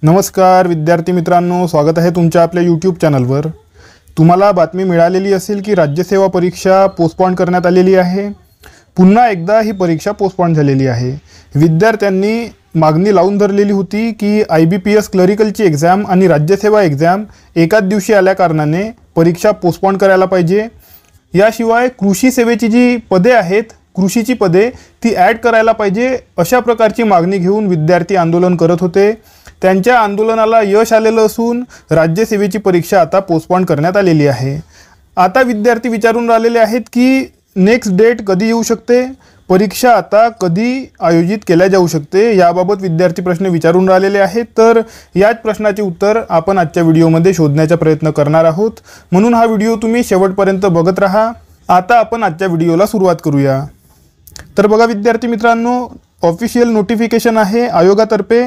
नमस्कार विद्यार्थी मित्रांनो, स्वागत आहे तुमच्या आपल्या यूट्यूब चॅनलवर। तुम्हाला बातमी मिळालेली असेल की राज्यसेवा परीक्षा पोस्टपोन करण्यात आलेली आहे। पुन्हा एकदा ही परीक्षा पोस्टपोन झालेली आहे। विद्यार्थ्यांनी मागणी लावून धरलेली होती की IBPS क्लरिकलची एग्जाम आणि राज्यसेवा एग्जाम एकाच दिवशी आल्या कारणाने परीक्षा पोस्टपोन करायला पाहिजे। याशिवाय कृषी सेवेची जी पदे आहेत, कृषीची पदे ती ॲड करायला पाहिजे, अशा प्रकारची मागणी घेऊन विद्यार्थी आंदोलन करत होते। त्यांच्या आंदोलनाला यश आलेलं असून राज्यसेवेची परीक्षा आता पोस्टपोन करण्यात आलेली आहे। आता विद्यार्थी विचारून राहिलेले आहेत की नेक्स्ट डेट कधी येऊ शकते, परीक्षा आता कधी आयोजित केल्या जाऊ शकते, याबाबत विद्यार्थी प्रश्न विचारून राहिलेले आहेत। तर याच प्रश्नाचे उत्तर आपण आजच्या व्हिडिओमध्ये शोधण्याचा प्रयत्न करणार आहोत, म्हणून हा व्हिडिओ तुम्ही शेवटपर्यंत बघत राहा। आता आपण आजच्या व्हिडिओला सुरुवात करूया। तर बघा विद्यार्थी मित्रांनो, ऑफिशियल नोटिफिकेशन आहे आयोगातर्फे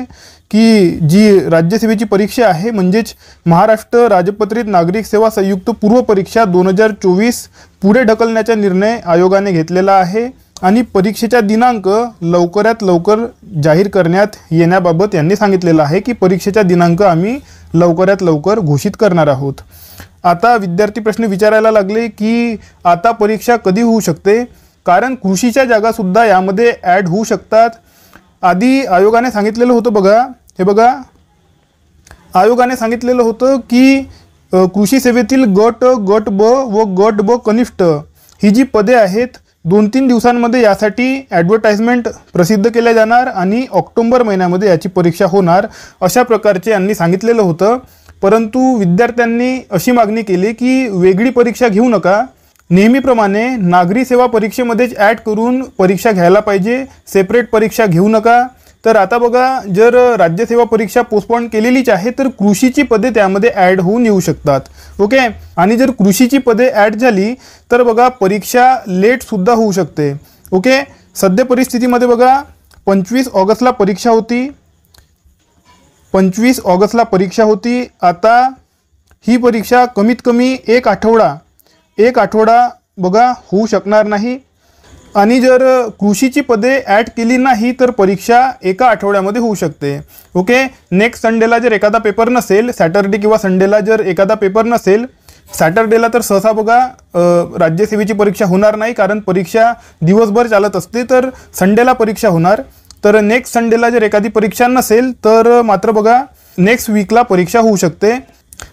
की जी राज्यसेवेची परीक्षा आहे म्हणजेच महाराष्ट्र राजपत्रित नागरिक सेवा संयुक्त पूर्व परीक्षा 2024 पुढे ढकलण्याचा निर्णय आयोगाने घेतलेला आहे आणि परीक्षेचा दिनांक लवकरात लवकर जाहीर करण्यात येण्याबाबत यांनी सांगितलेलं आहे की परीक्षेचा दिनांक आम्ही लवकरात लवकर घोषित करणार आहोत। आता विद्यार्थी प्रश्न विचारायला लागले की आता परीक्षा कधी होऊ शकते, कारण कृषीच्या जागासुद्धा यामध्ये ॲड होऊ शकतात। आधी आयोगाने सांगितलेलं होतं, बघा हे बघा, आयोगाने सांगितलेलं होतं की कृषी सेवेतील गट ब व गट ब कनिष्ठ ही जी पदे आहेत 2-3 दिवसांमध्ये यासाठी ॲडव्हर्टाइजमेंट प्रसिद्ध केल्या जाणार आणि ऑक्टोबर महिन्यामध्ये याची परीक्षा होणार, अशा प्रकारचे यांनी सांगितलेलं होतं। परंतु विद्यार्थ्यांनी अशी मागणी केली की वेगळी परीक्षा घेऊ नका, नेहमीप्रमाणे नागरी सेवा परीक्षेमध्येच ॲड करून परीक्षा घ्यायला पाहिजे, सेपरेट परीक्षा घेऊ नका। तर आता बघा, जर राज्यसेवा परीक्षा पोस्टपोन केलेलीच आहे तर कृषीची पदे त्यामध्ये ॲड होऊन येऊ शकतात। ओके, आणि जर कृषीची पदे ॲड झाली तर बघा परीक्षा लेटसुद्धा होऊ शकते। ओके, सध्या परिस्थितीमध्ये बघा 25 ऑगस्टला परीक्षा होती, 25 ऑगस्टला परीक्षा होती। आता ही परीक्षा कमीत कमी एक आठवडा बघा होऊ शकणार नाही, आणि जर कृषीची पदे ॲड केली नाही तर परीक्षा एका आठवड्यामध्ये होऊ शकते। ओके, नेक्स्ट संडेला जर एखादा पेपर नसेल, सॅटर्डे किंवा संडेला जर एखादा पेपर नसेल, सॅटर्डेला तर सहसा बघा राज्यसेवेची परीक्षा होणार नाही, कारण परीक्षा दिवसभर चालत असते, तर संडेला परीक्षा होणार। तर नेक्स्ट संडेला जर एखादी परीक्षा नसेल तर मात्र बघा नेक्स्ट वीकला परीक्षा होऊ शकते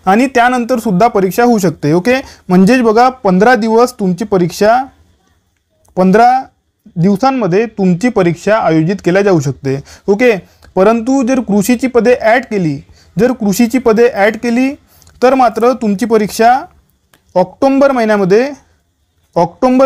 आणि त्यानंतर सुद्धा परीक्षा होऊ शकते। ओके, म्हणजेच बघा 15 दिवस तुमची परीक्षा, 15 दिवसांमध्ये तुमची परीक्षा आयोजित केल्या जाऊ शकते। ओके, परंतु जर कृषीची पदे ॲड केली तर मात्र तुमची परीक्षा ऑक्टोबर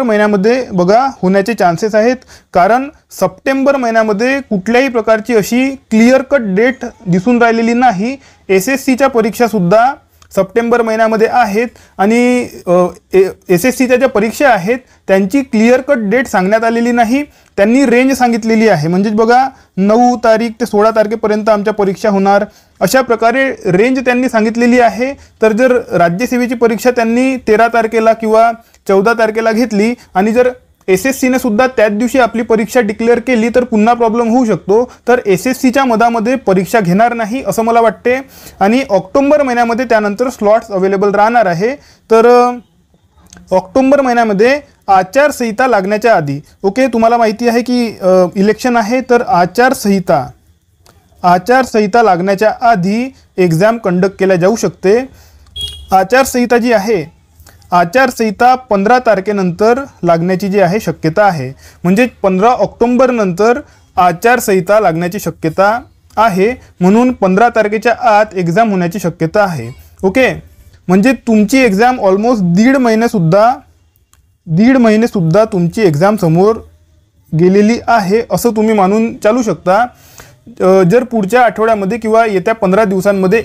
महिन्यामध्ये बघा होण्याचे चान्सेस आहेत, कारण सप्टेंबर महिन्यामध्ये कुठल्याही प्रकारची अशी क्लिअर कट डेट दिसून राहिलेली नाही। SSCच्या परीक्षासुद्धा सप्टेंबर महिन्यामध्ये आहेत आणि SSCच्या ज्या परीक्षा आहेत त्यांची क्लिअर कट डेट सांगण्यात आलेली नाही, त्यांनी रेंज सांगितलेली आहे। म्हणजेच बघा 9 तारीख ते 16 तारखेपर्यंत आमच्या परीक्षा होणार, अशा प्रकारे रेंज त्यांनी सांगितलेली आहे। तर जर राज्यसेवेची परीक्षा त्यांनी 13 तारखेला किंवा 14 तारखेला घेतली आणि जर SSCने सुद्धा त्याच दिवशी आपली परीक्षा डिक्लेअर केली तर पुन्हा प्रॉब्लेम होऊ शकतो। तर SSCच्या मधामध्ये परीक्षा घेणार नाही असं मला वाटते, आणि ऑक्टोबर महिन्यामध्ये त्यानंतर स्लॉट्स अवेलेबल राहणार आहे। तर ऑक्टोबर महिन्यामध्ये आचारसंहिता लागण्याच्या आधी, ओके, तुम्हाला माहिती आहे की इलेक्शन आहे, तर आचारसंहिता लागण्याच्या आधी एक्झाम कंडक्ट केल्या जाऊ शकते। आचारसंहिता जी आहे, आचारसंहिता 15 तारखेनंतर लागण्याची जी आहे शक्यता आहे, म्हणजे 15 ऑक्टोबर नंतर आचारसंहिता लागण्याची शक्यता आहे, म्हणून 15 तारखेच्या आत एक्झाम होण्याची शक्यता आहे। ओके, म्हणजे तुमची एक्झाम ऑलमोस्ट दीड महिनेसुद्धा तुमची एक्झाम समोर गेलेली आहे असं तुम्ही मानून चालू शकता। जर पुढच्या आठवड्यामध्ये किंवा येत्या 15 दिवसांमध्ये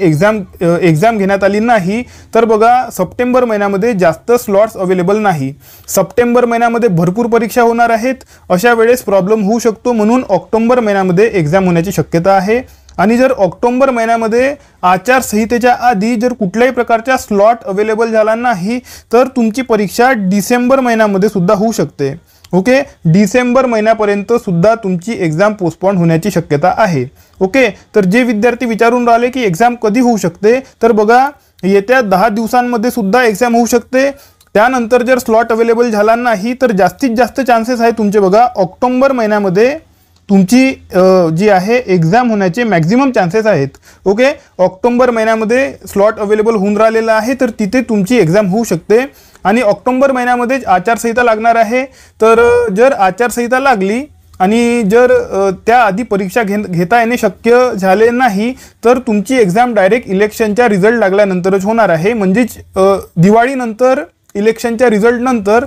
एक्झाम घेण्यात आली नाही तर बघा सप्टेंबर महिन्यामध्ये जास्त स्लॉट्स अवेलेबल नाही, सप्टेंबर महिन्यामध्ये भरपूर परीक्षा होणार आहेत, अशा वेळेस प्रॉब्लेम होऊ शकतो, म्हणून ऑक्टोबर महिन्यामध्ये एक्झाम होण्याची शक्यता आहे। आणि जर ऑक्टोबर महिन्यामध्ये आचारसंहितेच्या आधी जर कुठल्याही प्रकारचा स्लॉट अवेलेबल झाला नाही तर तुमची परीक्षा डिसेंबर महिन्यामध्ये सुद्धा होऊ शकते। ओके, डिसेंबर महिन्यापर्यंत सुद्धा तुमची एक्झाम पोस्टपोन होण्याची शक्यता आहे. ओके, तर जे विद्यार्थी विचारून राहिले की एक्झाम कधी होऊ शकते, तर बघा येत्या 10 दिवसांमध्ये सुद्धा एक्झाम होऊ शकते. त्यानंतर जर स्लॉट अवेलेबल झाला नाही तर जास्तीत जास्त चान्सेस आहे तुमचे बघा ऑक्टोबर महिन्यामध्ये तुमची जी आहे एक्झाम होण्याचे मॅक्झिमम चान्सेस आहेत. ओके, ऑक्टोबर महिन्यामध्ये स्लॉट अवेलेबल होऊन राहिलेला आहे, तर तिथे तुमची एक्झाम होऊ शकते. आणि ऑक्टोबर महिन्यामध्ये आचारसंहिता लागणार आहे. तर जर आचारसंहिता लागली आणि जर त्याआधी परीक्षा घेता येणे शक्य झाले नाही तर तुमची एक्झाम डायरेक्ट इलेक्शनच्या रिझल्ट लागल्यानंतरच होणार आहे. म्हणजेच दिवाळीनंतर इलेक्शनच्या रिझल्ट नंतर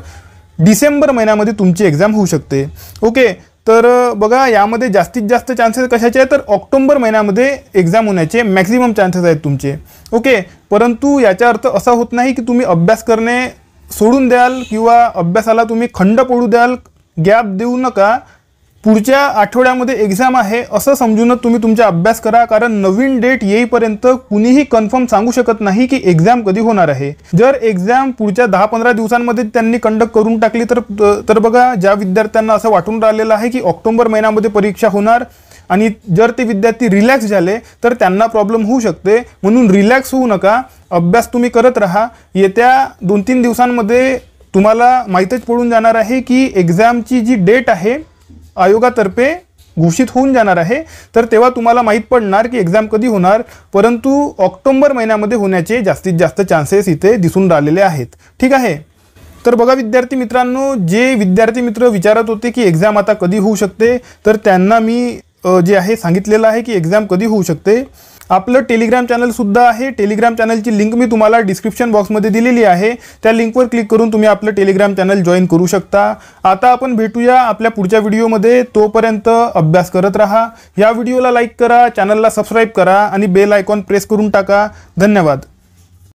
डिसेंबर महिन्यामध्ये तुमची एक्झाम होऊ शकते. ओके, तर बघा यामध्ये जास्तीत जास्त चान्सेस कशाचे आहेत, तर ऑक्टोबर महिन्यामध्ये एक्झाम होण्याचे मॅक्झिमम चान्सेस आहेत तुमचे. ओके, परंतु याचा अर्थ असा होत नाही की तुम्ही अभ्यास करणे सोडून द्याल किंवा अभ्यासाला तुम्ही खंड पडू द्याल, गॅप देऊ नका. पुढच्या आठवड्यामध्ये एक्झाम आहे असं समजूनच तुम्ही तुमचा अभ्यास करा, कारण नवीन डेट येईपर्यंत कुणीही कन्फर्म सांगू शकत नाही की एक्झाम कधी होणार आहे. जर एक्झाम पुढच्या 10-15 दिवसांमध्ये त्यांनी कंडक्ट करून टाकली तर बघा ज्या विद्यार्थ्यांना असं वाटून राहिलेलं आहे की ऑक्टोबर महिन्यामध्ये परीक्षा होणार आणि जर ते विद्यार्थी रिलॅक्स झाले तर त्यांना प्रॉब्लेम होऊ शकते. म्हणून रिलॅक्स होऊ नका, अभ्यास तुम्ही करत राहा. येत्या 2-3 दिवसांमध्ये तुम्हाला माहीतच पडून जाणार आहे की एक्झामची जी डेट आहे आयोगातर्फे घोषित होऊन जाणार आहे. तर तेव्हा तुम्हाला माहीत पडणार की एक्झाम कधी होणार. परंतु ऑक्टोबर महिन्यामध्ये होण्याचे जास्तीत जास्त चान्सेस इथे दिसून राहिलेले आहेत. ठीक आहे, तर बघा विद्यार्थी मित्रांनो, जे विद्यार्थी मित्र विचारत होते की एक्झाम आता कधी होऊ शकते, तर त्यांना मी जे आहे सांगितलेलं आहे की एक्झाम कधी होऊ शकते. आपलं टेलिग्राम चॅनलसुद्धा आहे. टेलिग्राम चॅनलची लिंक मी तुम्हाला डिस्क्रिप्शन बॉक्समध्ये दिलेली आहे. त्या लिंकवर क्लिक करून तुम्ही आपलं टेलिग्राम चॅनल जॉईन करू शकता. आता आपण भेटूया आपल्या पुढच्या व्हिडिओमध्ये. तोपर्यंत अभ्यास करत राहा. या व्हिडिओला लाईक करा, चॅनलला सबस्क्राईब करा आणि बेल आयकॉन प्रेस करून टाका. धन्यवाद.